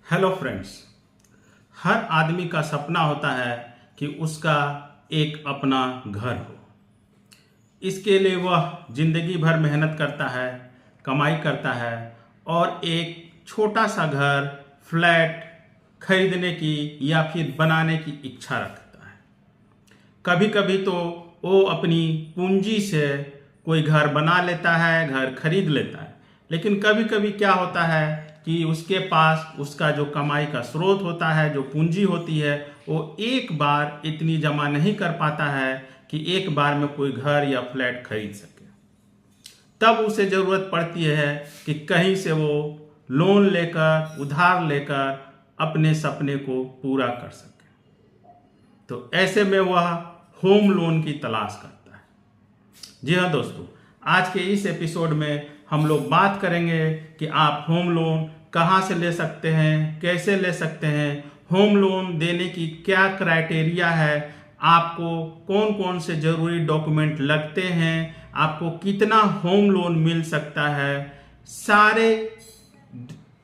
Hello friends. हर आदमी का सपना होता है कि उसका एक अपना घर हो। इसके लिए वह जिंदगी भर मेहनत करता है, कमाई करता है और एक छोटा सा घर, फ्लैट खरीदने की या फिर बनाने की इच्छा रखता है। कभी कभी तो वो अपनी पूंजी से कोई घर बना लेता है, घर खरीद लेता है। लेकिन कभी कभी क्या होता है कि उसके पास उसका जो कमाई का स्रोत होता है, जो पूंजी होती है, वो एक बार इतनी जमा नहीं कर पाता है कि एक बार में कोई घर या फ्लैट खरीद सके। तब उसे ज़रूरत पड़ती है कि कहीं से वो लोन लेकर, उधार लेकर अपने सपने को पूरा कर सके। तो ऐसे में वह होम लोन की तलाश करता है। जी हाँ दोस्तों, आज के इस एपिसोड में हम लोग बात करेंगे कि आप होम लोन कहाँ से ले सकते हैं, कैसे ले सकते हैं, होम लोन देने की क्या क्राइटेरिया है, आपको कौन कौन से ज़रूरी डॉक्यूमेंट लगते हैं, आपको कितना होम लोन मिल सकता है। सारे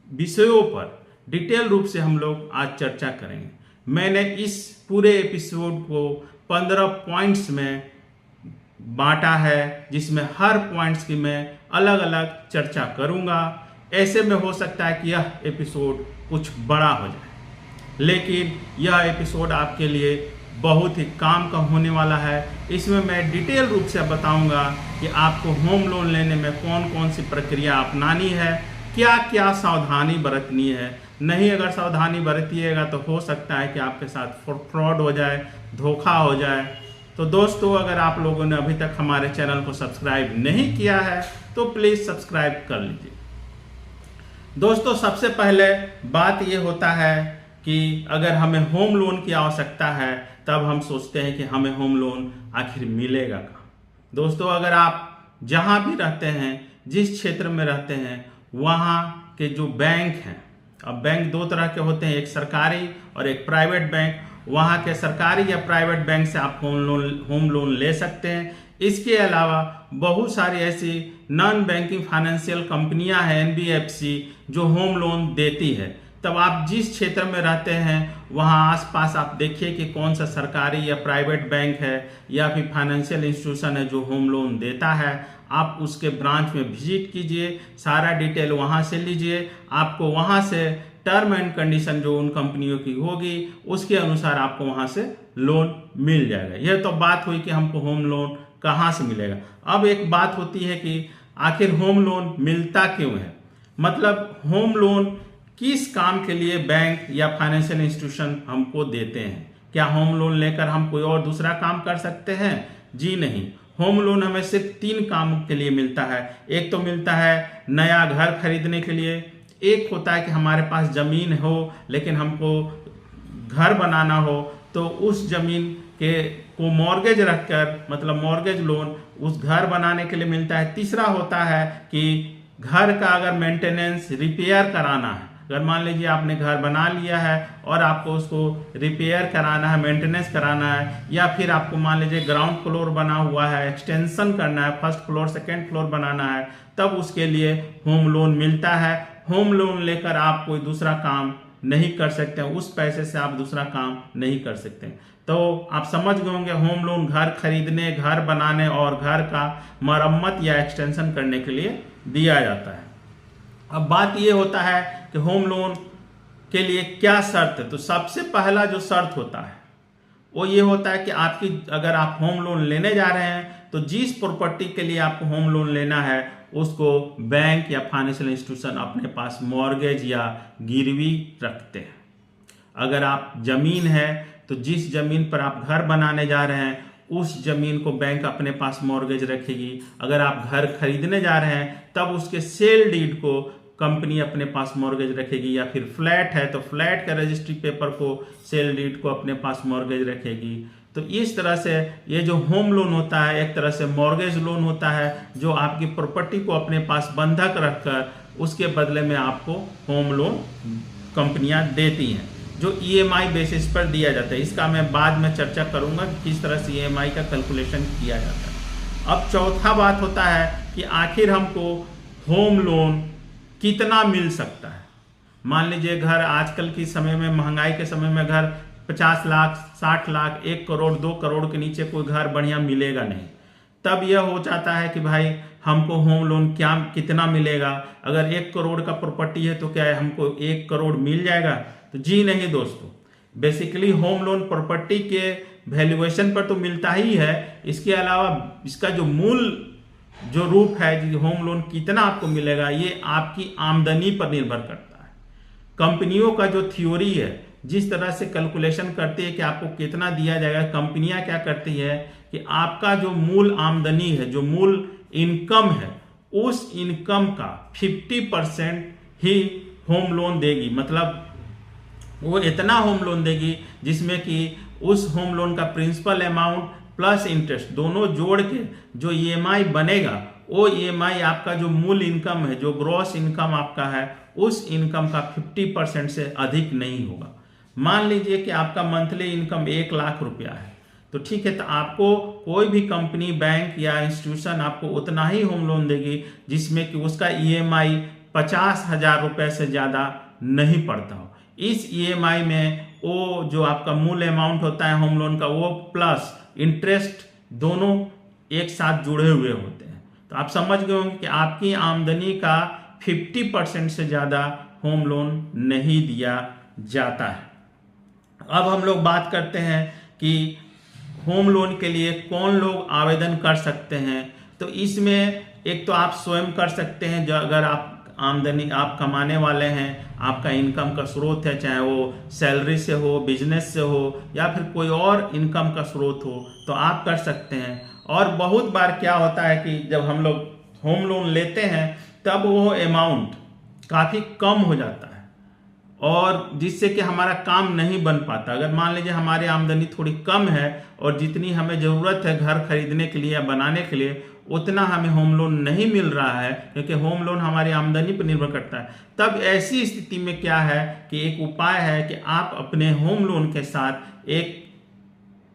विषयों पर डिटेल रूप से हम लोग आज चर्चा करेंगे। मैंने इस पूरे एपिसोड को 15 पॉइंट्स में बांटा है, जिसमें हर पॉइंट्स की मैं अलग अलग चर्चा करूंगा। ऐसे में हो सकता है कि यह एपिसोड कुछ बड़ा हो जाए, लेकिन यह एपिसोड आपके लिए बहुत ही काम का होने वाला है। इसमें मैं डिटेल रूप से बताऊंगा कि आपको होम लोन लेने में कौन कौन सी प्रक्रिया अपनानी है, क्या क्या सावधानी बरतनी है। नहीं अगर सावधानी बरतिएगा तो हो सकता है कि आपके साथ फ्रॉड हो जाए, धोखा हो जाए। तो दोस्तों, अगर आप लोगों ने अभी तक हमारे चैनल को सब्सक्राइब नहीं किया है तो प्लीज़ सब्सक्राइब कर लीजिए। दोस्तों, सबसे पहले बात ये होता है कि अगर हमें होम लोन की आवश्यकता है तब हम सोचते हैं कि हमें होम लोन आखिर मिलेगा कहाँ। दोस्तों, अगर आप जहाँ भी रहते हैं, जिस क्षेत्र में रहते हैं, वहाँ के जो बैंक हैं, अब बैंक दो तरह के होते हैं, एक सरकारी और एक प्राइवेट बैंक। वहाँ के सरकारी या प्राइवेट बैंक से आप होम लोन ले सकते हैं। इसके अलावा बहुत सारी ऐसी नॉन बैंकिंग फाइनेंशियल कंपनियां हैं, NBFC, जो होम लोन देती है। तब आप जिस क्षेत्र में रहते हैं वहाँ आसपास आप देखिए कि कौन सा सरकारी या प्राइवेट बैंक है या फिर फाइनेंशियल इंस्टीट्यूशन है जो होम लोन देता है। आप उसके ब्रांच में विजिट कीजिए, सारा डिटेल वहाँ से लीजिए। आपको वहाँ से टर्म एंड कंडीशन जो उन कंपनियों की होगी उसके अनुसार आपको वहाँ से लोन मिल जाएगा। यह तो बात हुई कि हमको होम लोन कहाँ से मिलेगा। अब एक बात होती है कि आखिर होम लोन मिलता क्यों है, मतलब होम लोन किस काम के लिए बैंक या फाइनेंशियल इंस्टीट्यूशन हमको देते हैं। क्या होम लोन लेकर हम कोई और दूसरा काम कर सकते हैं? जी नहीं। होम लोन हमें सिर्फ 3 काम के लिए मिलता है। एक तो मिलता है नया घर खरीदने के लिए, एक होता है कि हमारे पास ज़मीन हो लेकिन हमको घर बनाना हो तो उस ज़मीन को मॉर्गेज रखकर, मतलब मॉर्गेज लोन उस घर बनाने के लिए मिलता है। तीसरा होता है कि घर का अगर मेंटेनेंस, रिपेयर कराना है, अगर मान लीजिए आपने घर बना लिया है और आपको उसको रिपेयर कराना है, मेंटेनेंस कराना है, या फिर आपको मान लीजिए ग्राउंड फ्लोर बना हुआ है, एक्सटेंशन करना है, फर्स्ट फ्लोर सेकेंड फ्लोर बनाना है, तब उसके लिए होम लोन मिलता है। होम लोन लेकर आप कोई दूसरा काम नहीं कर सकते, उस पैसे से आप दूसरा काम नहीं कर सकते। तो आप समझ गए होंगे, होम लोन घर खरीदने, घर बनाने और घर का मरम्मत या एक्सटेंशन करने के लिए दिया जाता है। अब बात ये होता है कि होम लोन के लिए क्या शर्त है। तो सबसे पहला जो शर्त होता है वो ये होता है कि आपकी, अगर आप होम लोन लेने जा रहे हैं तो जिस प्रॉपर्टी के लिए आपको होम लोन लेना है उसको बैंक या फाइनेंशियल इंस्टीट्यूशन अपने पास मॉर्गेज या गिरवी रखते हैं। अगर आप जमीन है तो जिस जमीन पर आप घर बनाने जा रहे हैं उस जमीन को बैंक अपने पास मॉर्गेज रखेगी। अगर आप घर खरीदने जा रहे हैं तब उसके सेल डीड को कंपनी अपने पास मॉर्गेज रखेगी, या फिर फ्लैट है तो फ्लैट का रजिस्ट्री पेपर को, सेल डीड को अपने पास मॉर्गेज रखेगी। तो इस तरह से ये जो होम लोन होता है एक तरह से मॉर्गेज लोन होता है, जो आपकी प्रॉपर्टी को अपने पास बंधक रखकर उसके बदले में आपको होम लोन कंपनियां देती हैं, जो EMI बेसिस पर दिया जाता है। इसका मैं बाद में चर्चा करूंगा कि किस तरह से EMI का कैलकुलेशन किया जाता है। अब चौथा बात होता है कि आखिर हमको होम लोन कितना मिल सकता है। मान लीजिए घर आजकल के समय में, महंगाई के समय में घर 50 लाख 60 लाख 1 करोड़ 2 करोड़ के नीचे कोई घर बढ़िया मिलेगा नहीं। तब यह हो जाता है कि भाई हमको होम लोन कितना मिलेगा, अगर 1 करोड़ का प्रॉपर्टी है तो क्या है हमको 1 करोड़ मिल जाएगा? तो जी नहीं दोस्तों, बेसिकली होम लोन प्रॉपर्टी के वैल्यूएशन पर तो मिलता ही है, इसके अलावा इसका जो मूल जो रूप है, जो होम लोन कितना आपको मिलेगा, ये आपकी आमदनी पर निर्भर करता है। कंपनियों का जो थ्योरी है, जिस तरह से कैलकुलेशन करती है कि आपको कितना दिया जाएगा, कंपनियां क्या करती है कि आपका जो मूल आमदनी है, जो मूल इनकम है, उस इनकम का 50% ही होम लोन देगी। मतलब वो इतना होम लोन देगी जिसमें कि उस होम लोन का प्रिंसिपल अमाउंट प्लस इंटरेस्ट दोनों जोड़ के जो ईएमआई बनेगा, वो ईएमआई आपका जो मूल इनकम है, जो ग्रॉस इनकम आपका है, उस इनकम का 50% से अधिक नहीं होगा। मान लीजिए कि आपका मंथली इनकम 1 लाख रुपया है, तो ठीक है, तो आपको कोई भी कंपनी, बैंक या इंस्टीट्यूशन आपको उतना ही होम लोन देगी जिसमें कि उसका ईएमआई 50,000 रुपये से ज़्यादा नहीं पड़ता हो। इस ईएमआई में वो जो आपका मूल अमाउंट होता है होम लोन का, वो प्लस इंटरेस्ट दोनों एक साथ जुड़े हुए होते हैं। तो आप समझ गए होंगे कि आपकी आमदनी का 50% से ज़्यादा होम लोन नहीं दिया जाता है। अब हम लोग बात करते हैं कि होम लोन के लिए कौन लोग आवेदन कर सकते हैं। तो इसमें एक तो आप स्वयं कर सकते हैं, जो अगर आप आमदनी आप कमाने वाले हैं, आपका इनकम का स्रोत है, चाहे वो सैलरी से हो, बिजनेस से हो या फिर कोई और इनकम का स्रोत हो, तो आप कर सकते हैं। और बहुत बार क्या होता है कि जब हम लोग होम लोन लेते हैं तब वो अमाउंट काफ़ी कम हो जाता है और जिससे कि हमारा काम नहीं बन पाता। अगर मान लीजिए हमारी आमदनी थोड़ी कम है और जितनी हमें ज़रूरत है घर खरीदने के लिए या बनाने के लिए, उतना हमें होम लोन नहीं मिल रहा है, क्योंकि होम लोन हमारी आमदनी पर निर्भर करता है। तब ऐसी स्थिति में क्या है कि एक उपाय है कि आप अपने होम लोन के साथ एक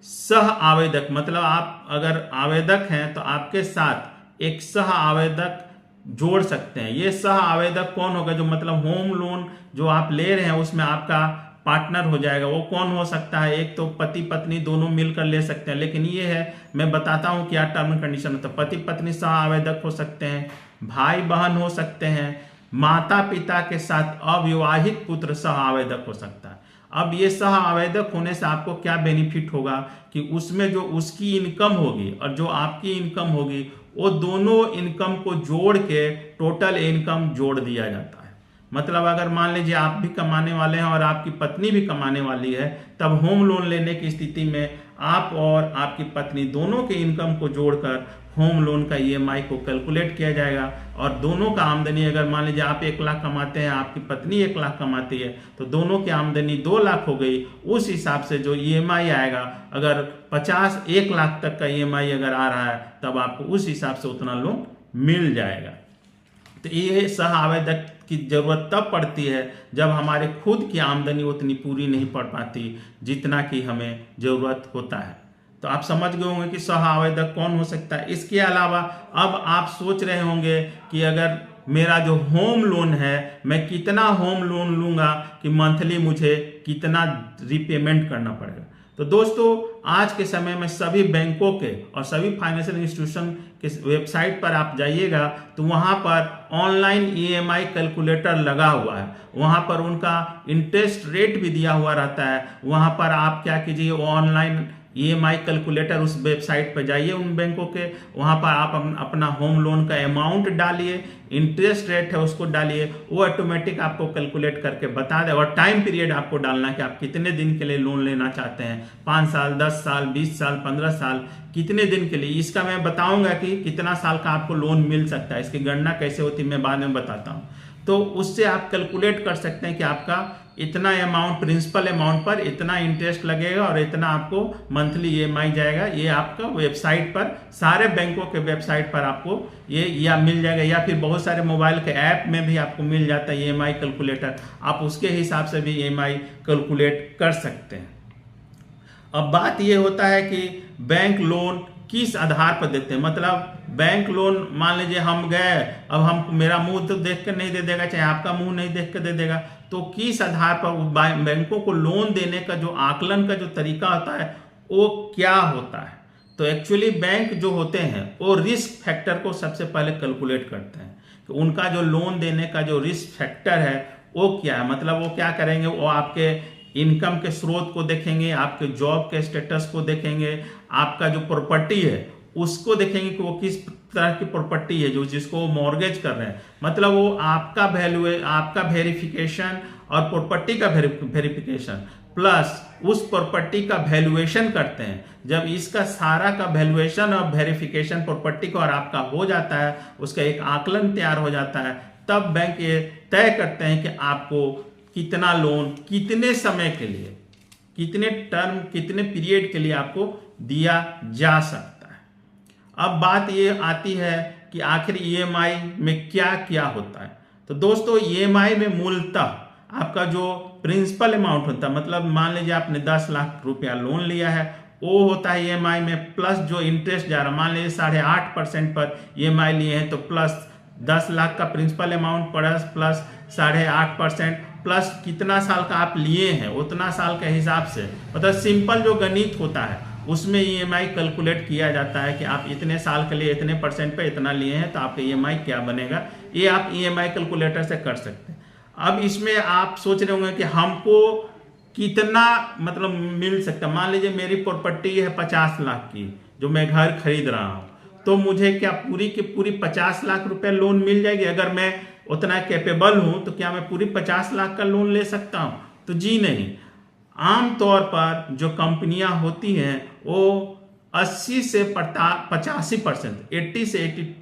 सह आवेदक, मतलब आप अगर आवेदक हैं तो आपके साथ एक सह आवेदक जोड़ सकते हैं। ये सह आवेदक कौन होगा? जो मतलब होम लोन जो आप ले रहे हैं उसमें आपका पार्टनर हो जाएगा। वो कौन हो सकता है? एक तो पति पत्नी दोनों मिलकर ले सकते हैं, लेकिन ये है मैं बताता हूं क्या टर्म एंड कंडीशन होता है। पति पत्नी सह आवेदक हो सकते हैं, भाई बहन हो सकते हैं, माता पिता के साथ अविवाहित पुत्र सह आवेदक हो सकता है। अब ये सह आवेदक होने से आपको क्या बेनिफिट होगा कि उसमें जो उसकी इनकम होगी और जो आपकी इनकम होगी, वो दोनों इनकम को जोड़ के टोटल इनकम जोड़ दिया जाता है। मतलब अगर मान लीजिए आप भी कमाने वाले हैं और आपकी पत्नी भी कमाने वाली है, तब होम लोन लेने की स्थिति में आप और आपकी पत्नी दोनों के इनकम को जोड़कर होम लोन का ईएमआई को कैलकुलेट किया जाएगा और दोनों का आमदनी, अगर मान लीजिए आप 1 लाख कमाते हैं, आपकी पत्नी 1 लाख कमाती है, तो दोनों की आमदनी 2 लाख हो गई। उस हिसाब से जो ईएमआई आएगा, अगर 1 लाख तक का ईएमआई अगर आ रहा है, तब आपको उस हिसाब से उतना लोन मिल जाएगा। तो ये सह आवेदक की जरूरत तब पड़ती है जब हमारे खुद की आमदनी उतनी पूरी नहीं पड़ पाती जितना कि हमें जरूरत होता है। तो आप समझ गए होंगे कि सह आवेदक कौन हो सकता है। इसके अलावा अब आप सोच रहे होंगे कि अगर मेरा जो होम लोन है, मैं कितना होम लोन लूंगा कि मंथली मुझे कितना रिपेमेंट करना पड़ेगा। तो दोस्तों, आज के समय में सभी बैंकों के और सभी फाइनेंशियल इंस्टीट्यूशन के वेबसाइट पर आप जाइएगा तो वहाँ पर ऑनलाइन ईएमआई कैलकुलेटर लगा हुआ है। वहाँ पर उनका इंटरेस्ट रेट भी दिया हुआ रहता है। वहाँ पर आप क्या कीजिए, ऑनलाइन ईएमआई कैलकुलेटर उस वेबसाइट पर जाइए उन बैंकों के, वहाँ पर आप अपना होम लोन का अमाउंट डालिए, इंटरेस्ट रेट है उसको डालिए, वो ऑटोमेटिक आपको कैलकुलेट करके बता दे। और टाइम पीरियड आपको डालना है कि आप कितने दिन के लिए लोन लेना चाहते हैं, 5 साल, 10 साल, 20 साल, 15 साल, कितने दिन के लिए। इसका मैं बताऊंगा कि कितना साल का आपको लोन मिल सकता है। इसकी गणना कैसे होती है मैं बाद में बताता हूँ। तो उससे आप कैलकुलेट कर सकते हैं कि आपका इतना अमाउंट, प्रिंसिपल अमाउंट पर इतना इंटरेस्ट लगेगा और इतना आपको मंथली ईएमआई जाएगा। ये आपका वेबसाइट पर, सारे बैंकों के वेबसाइट पर आपको ये या मिल जाएगा, या फिर बहुत सारे मोबाइल के ऐप में भी आपको मिल जाता है ईएमआई कैलकुलेटर। आप उसके हिसाब से भी ईएमआई कैलकुलेट कर सकते हैं। अब बात ये होता है कि बैंक लोन किस आधार पर देते हैं। मतलब बैंक लोन मान लीजिए हम गए, अब हम मेरा मुंह तो देख कर नहीं दे देगा, चाहे आपका मुंह नहीं देख कर दे देगा, तो किस आधार पर बैंकों को लोन देने का जो आकलन का जो तरीका होता है वो क्या होता है। तो एक्चुअली बैंक जो होते हैं वो रिस्क फैक्टर को सबसे पहले कैलकुलेट करते हैं कि उनका जो लोन देने का जो रिस्क फैक्टर है वो क्या है। मतलब वो क्या करेंगे, वो आपके इनकम के स्रोत को देखेंगे, आपके जॉब के स्टेटस को देखेंगे, आपका जो प्रॉपर्टी है उसको देखेंगे कि वो किस तरह की प्रॉपर्टी है जो जिसको वो मॉर्गेज कर रहे हैं। मतलब वो आपका वैल्यू, आपका वेरिफिकेशन और प्रॉपर्टी का वेरिफिकेशन प्लस उस प्रॉपर्टी का वैल्यूएशन करते हैं। जब इसका सारा का वैल्यूएशन और वेरिफिकेशन प्रॉपर्टी का और आपका हो जाता है, उसका एक आकलन तैयार हो जाता है, तब बैंक ये तय करते हैं कि आपको कितना लोन कितने समय के लिए, कितने टर्म, कितने पीरियड के लिए आपको दिया जा सकता है। अब बात ये आती है कि आखिर ईएमआई में क्या क्या होता है। तो दोस्तों ईएमआई में मूलतः आपका जो प्रिंसिपल अमाउंट होता है, मतलब मान लीजिए आपने 10 लाख रुपया लोन लिया है, वो होता है ईएमआई में, प्लस जो इंटरेस्ट जा रहा है, मान लीजिए 8.5% पर ईएमआई लिए हैं तो प्लस 10 लाख का प्रिंसिपल अमाउंट प्लस 8.5% प्लस कितना साल का आप लिए हैं उतना साल के हिसाब से, मतलब सिंपल जो गणित होता है उसमें ईएमआई कैलकुलेट किया जाता है कि आप इतने साल के लिए इतने परसेंट पे इतना लिए हैं तो आपका ईएमआई क्या बनेगा। ये आप ईएमआई कैलकुलेटर से कर सकते हैं। अब इसमें आप सोच रहे होंगे कि हमको कितना मतलब मिल सकता है। मान लीजिए मेरी प्रॉपर्टी है 50 लाख की जो मैं घर खरीद रहा हूँ, तो मुझे क्या पूरी की पूरी 50 लाख रुपए लोन मिल जाएगी? अगर मैं उतना कैपेबल हूं तो क्या मैं पूरी 50 लाख का लोन ले सकता हूं? तो जी नहीं। आमतौर पर जो कंपनियां होती हैं वो 80 से 85%, 80 से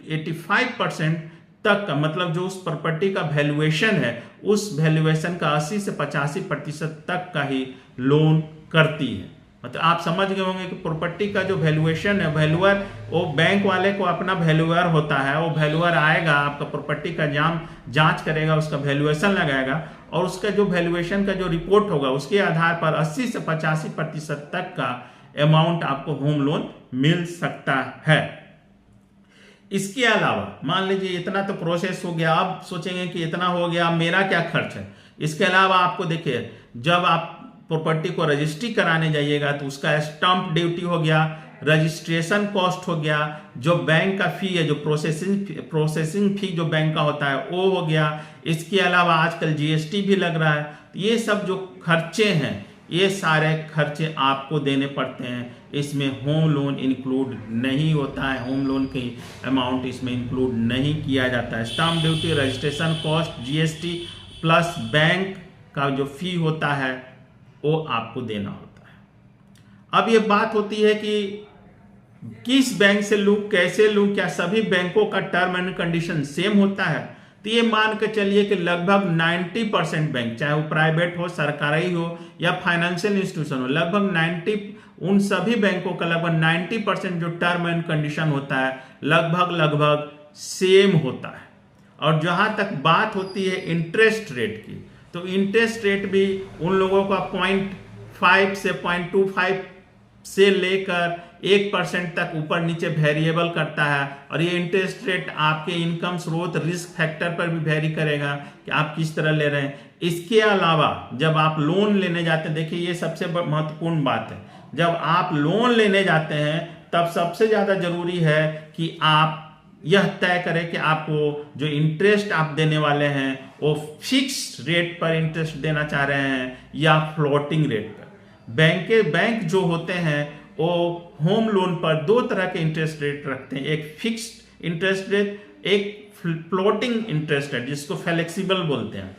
85% तक का, मतलब जो उस प्रॉपर्टी का वैल्यूएशन है उस वैल्यूएशन का 80 से 85% तक का ही लोन करती है। मतलब आप समझ गए होंगे कि प्रॉपर्टी का जो वैल्यूएशन है, वैल्यूअर, वो बैंक वाले को अपना वैल्यूअर होता है, वो वैल्यूअर आएगा आपका प्रॉपर्टी का जांच करेगा, उसका वैल्यूएशन लगाएगा और उसका जो वैल्यूएशन का जो रिपोर्ट होगा उसके आधार पर 80 से 85% तक का अमाउंट आपको होम लोन मिल सकता है। इसके अलावा मान लीजिए इतना तो प्रोसेस हो गया, अब सोचेंगे कि इतना हो गया, मेरा क्या खर्च है। इसके अलावा आपको देखिए, जब आप प्रॉपर्टी को रजिस्ट्री कराने जाइएगा तो उसका स्टाम्प ड्यूटी हो गया, रजिस्ट्रेशन कॉस्ट हो गया, जो बैंक का फी है, जो प्रोसेसिंग फी जो बैंक का होता है वो हो गया। इसके अलावा आजकल जीएसटी भी लग रहा है। ये सब जो खर्चे हैं ये सारे खर्चे आपको देने पड़ते हैं। इसमें होम लोन इंक्लूड नहीं होता है, होम लोन की अमाउंट इसमें इंक्लूड नहीं किया जाता है। Stamp duty, registration cost, GST plus bank का जो फी होता है वो आपको देना होता है। अब ये बात होती है कि किस बैंक से लूं, कैसे लूं, क्या सभी बैंकों का टर्म एंड कंडीशन सेम होता है? तो ये मान के चलिए कि लगभग 90% बैंक, चाहे वो प्राइवेट हो, सरकारी हो या फाइनेंशियल इंस्टीट्यूशन हो, लगभग उन सभी बैंकों का लगभग 90% जो टर्म एंड कंडीशन होता है लगभग सेम होता है। और जहां तक बात होती है इंटरेस्ट रेट की, तो इंटरेस्ट रेट भी उन लोगों का 0.5 से 0.25 से लेकर 1% तक ऊपर नीचे वेरिएबल करता है। और ये इंटरेस्ट रेट आपके इनकम स्रोत, रिस्क फैक्टर पर भी वेरी करेगा कि आप किस तरह ले रहे हैं। इसके अलावा जब आप लोन लेने जाते हैं, देखिए ये सबसे महत्वपूर्ण बात है, जब आप लोन लेने जाते हैं तब सबसे ज्यादा जरूरी है कि आप यह तय करें कि आपको जो इंटरेस्ट आप देने वाले हैं वो फिक्स्ड रेट पर इंटरेस्ट देना चाह रहे हैं या फ्लोटिंग रेट पर। बैंक जो होते हैं वो होम लोन पर दो तरह के इंटरेस्ट रेट रखते हैं, एक फिक्स्ड इंटरेस्ट रेट, एक फ्लोटिंग इंटरेस्ट रेट जिसको फ्लेक्सिबल बोलते हैं।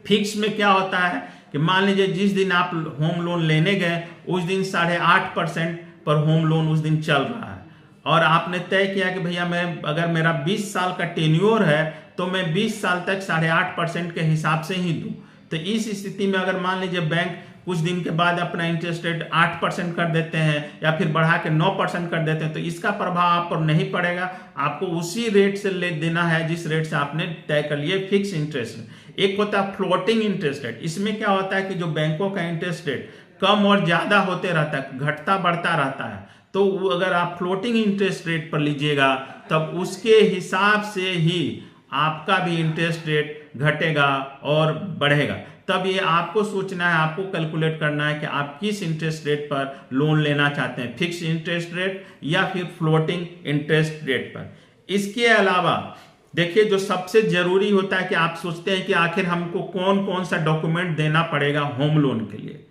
फिक्स में क्या होता है कि मान लीजिए जिस दिन आप होम लोन लेने गए उस दिन 8.5% पर होम लोन उस दिन चल रहा है और आपने तय किया कि भैया मैं, अगर मेरा 20 साल का टेन्योर है तो मैं 20 साल तक 8.5% के हिसाब से ही दूं। तो इस स्थिति में अगर मान लीजिए बैंक कुछ दिन के बाद अपना इंटरेस्ट रेट 8% कर देते हैं या फिर बढ़ा के 9% कर देते हैं, तो इसका प्रभाव आप पर नहीं पड़ेगा। आपको उसी रेट से ले देना है जिस रेट से आपने तय कर लिए फिक्स इंटरेस्ट। एक होता है फ्लोटिंग इंटरेस्ट रेट। इसमें क्या होता है कि जो बैंकों का इंटरेस्ट रेट कम और ज्यादा होते रहता है, घटता बढ़ता रहता है, तो अगर आप फ्लोटिंग इंटरेस्ट रेट पर लीजिएगा तब उसके हिसाब से ही आपका भी इंटरेस्ट रेट घटेगा और बढ़ेगा। तब ये आपको सोचना है, आपको कैलकुलेट करना है कि आप किस इंटरेस्ट रेट पर लोन लेना चाहते हैं, फिक्स इंटरेस्ट रेट या फिर फ्लोटिंग इंटरेस्ट रेट पर। इसके अलावा देखिए, जो सबसे जरूरी होता है कि आप सोचते हैं कि आखिर हमको कौन कौन सा डॉक्यूमेंट देना पड़ेगा होम लोन के लिए।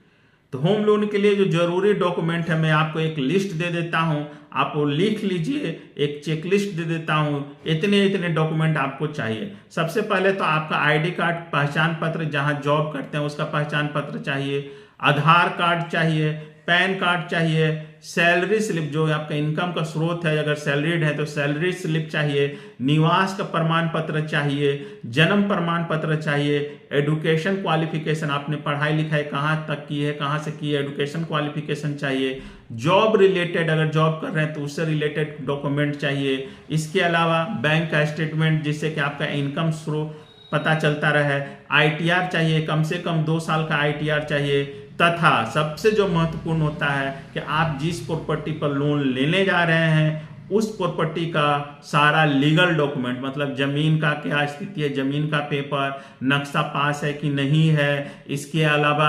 तो होम लोन के लिए जो जरूरी डॉक्यूमेंट है, मैं आपको एक लिस्ट दे देता हूं, आप वो लिख लीजिए, एक चेक लिस्ट दे देता हूं, इतने इतने डॉक्यूमेंट आपको चाहिए। सबसे पहले तो आपका आईडी कार्ड, पहचान पत्र, जहां जॉब करते हैं उसका पहचान पत्र चाहिए, आधार कार्ड चाहिए, पैन कार्ड चाहिए, सैलरी स्लिप जो आपका इनकम का स्रोत है, अगर सैलरीड है तो सैलरी स्लिप चाहिए, निवास का प्रमाण पत्र चाहिए, जन्म प्रमाण पत्र चाहिए, एडुकेशन क्वालिफिकेशन, आपने पढ़ाई लिखाई कहाँ तक की है, कहाँ से की है, एडुकेशन क्वालिफिकेशन चाहिए, जॉब रिलेटेड अगर जॉब कर रहे हैं तो उससे रिलेटेड डॉक्यूमेंट चाहिए। इसके अलावा बैंक का स्टेटमेंट जिससे कि आपका इनकम स्रोत पता चलता रहे, आईटीआर चाहिए, कम से कम 2 साल का आईटीआर चाहिए, तथा सबसे जो महत्वपूर्ण होता है कि आप जिस प्रॉपर्टी पर लोन लेने जा रहे हैं उस प्रॉपर्टी का सारा लीगल डॉक्यूमेंट, मतलब जमीन का क्या स्थिति है, जमीन का पेपर, नक्शा पास है कि नहीं है, इसके अलावा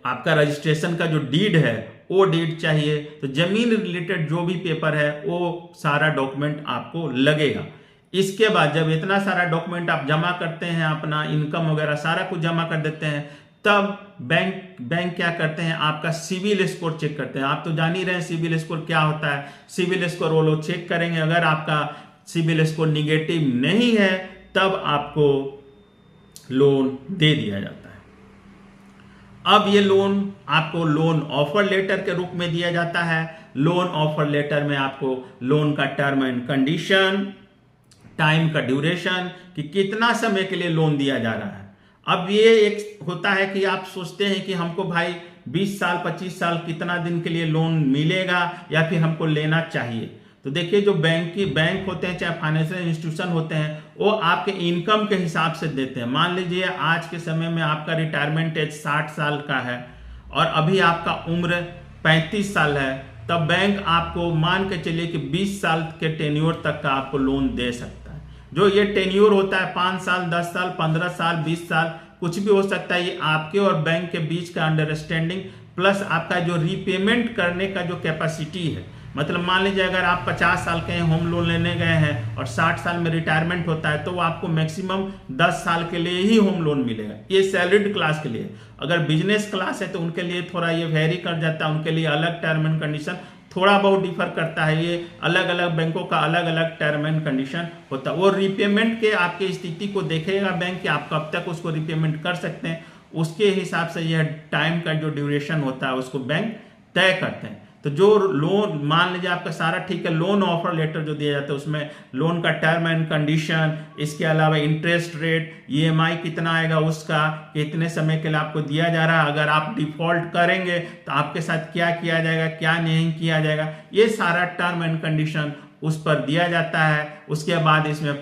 आपका रजिस्ट्रेशन का जो डीड है वो डीड चाहिए। तो जमीन रिलेटेड जो भी पेपर है वो सारा डॉक्यूमेंट आपको लगेगा। इसके बाद जब इतना सारा डॉक्यूमेंट आप जमा करते हैं, अपना इनकम वगैरह सारा कुछ जमा कर देते हैं, तब बैंक क्या करते हैं, आपका सिविल स्कोर चेक करते हैं। आप तो जान ही रहे हैं सिविल स्कोर क्या होता है। सिविल स्कोर वो लोग चेक करेंगे, अगर आपका सिविल स्कोर निगेटिव नहीं है तब आपको लोन दे दिया जाता है। अब ये लोन आपको लोन ऑफर लेटर के रूप में दिया जाता है। लोन ऑफर लेटर में आपको लोन का टर्म एंड कंडीशन, टाइम का ड्यूरेशन, कि कितना समय के लिए लोन दिया जा रहा है। अब ये एक होता है कि आप सोचते हैं कि हमको भाई 20 साल 25 साल कितना दिन के लिए लोन मिलेगा या फिर हमको लेना चाहिए। तो देखिए, जो बैंक होते हैं चाहे फाइनेंशियल इंस्टीट्यूशन होते हैं, वो आपके इनकम के हिसाब से देते हैं। मान लीजिए आज के समय में आपका रिटायरमेंट एज 60 साल का है और अभी आपका उम्र 35 साल है, तब बैंक आपको मान के चलिए कि 20 साल के टेन्योर तक का आपको लोन दे सकता है। जो ये टेन्योर होता है 5 साल 10 साल 15 साल 20 साल कुछ भी हो सकता है, ये आपके और बैंक के बीच का अंडरस्टैंडिंग प्लस आपका जो रीपेमेंट करने का जो कैपेसिटी है। मतलब मान लीजिए अगर आप 50 साल के होम लोन लेने गए हैं और 60 साल में रिटायरमेंट होता है, तो वो आपको मैक्सिमम 10 साल के लिए ही होम लोन मिलेगा। ये सैलरीड क्लास के लिए। अगर बिजनेस क्लास है तो उनके लिए थोड़ा ये वेरी कर जाता है, उनके लिए अलग टर्म एंड कंडीशन थोड़ा बहुत डिफर करता है। ये अलग अलग बैंकों का अलग अलग टर्म एंड कंडीशन होता है। वो रीपेमेंट के आपकी स्थिति को देखेगा बैंक कि आप कब तक उसको रीपेमेंट कर सकते हैं, उसके हिसाब से यह टाइम का जो ड्यूरेशन होता है उसको बैंक तय करते हैं। तो जो लोन मान लीजिए आपका सारा ठीक है, लोन ऑफर लेटर जो दिया जाता है उसमें लोन का टर्म एंड कंडीशन, इसके अलावा इंटरेस्ट रेट, ईएमआई कितना आएगा उसका, कितने समय के लिए आपको दिया जा रहा है, अगर आप डिफॉल्ट करेंगे तो आपके साथ क्या किया जाएगा, क्या नहीं किया जाएगा, ये सारा टर्म एंड कंडीशन उस पर दिया जाता है। उसके बाद इसमें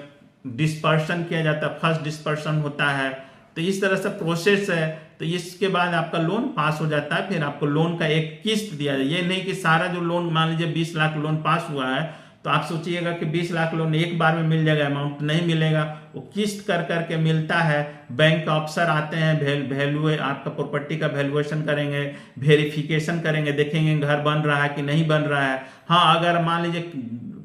डिस्पर्शन किया जाता है, फर्स्ट डिस्पर्शन होता है। तो इस तरह से प्रोसेस है। तो इसके बाद आपका लोन पास हो जाता है, फिर आपको लोन का एक किस्त दिया जाए। ये नहीं कि सारा जो लोन, मान लीजिए 20 लाख लोन पास हुआ है तो आप सोचिएगा कि 20 लाख लोन एक बार में मिल जाएगा, अमाउंट नहीं मिलेगा, वो किस्त कर करके मिलता है। बैंक का अफसर आते हैं, वैल्यू आपका प्रॉपर्टी का वैल्यूएशन करेंगे, वेरिफिकेशन करेंगे, देखेंगे घर बन रहा है कि नहीं बन रहा है। हाँ, अगर मान लीजिए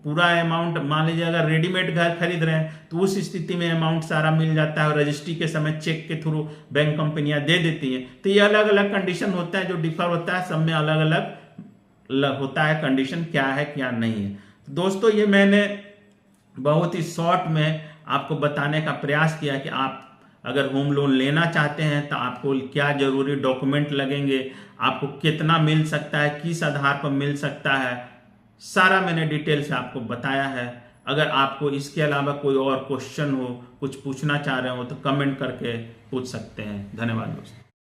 पूरा अमाउंट, मान लीजिए अगर रेडीमेड घर खरीद रहे हैं तो उस स्थिति में अमाउंट सारा मिल जाता है और रजिस्ट्री के समय चेक के थ्रू बैंक कंपनियां दे देती हैं। तो ये अलग अलग कंडीशन होता है, जो डिफर होता है, सब में अलग अलग होता है कंडीशन, क्या है क्या नहीं है। तो दोस्तों, ये मैंने बहुत ही शॉर्ट में आपको बताने का प्रयास किया कि आप अगर होम लोन लेना चाहते हैं तो आपको क्या जरूरी डॉक्यूमेंट लगेंगे, आपको कितना मिल सकता है, किस आधार पर मिल सकता है, सारा मैंने डिटेल से आपको बताया है। अगर आपको इसके अलावा कोई और क्वेश्चन हो, कुछ पूछना चाह रहे हो तो कमेंट करके पूछ सकते हैं। धन्यवाद दोस्तों।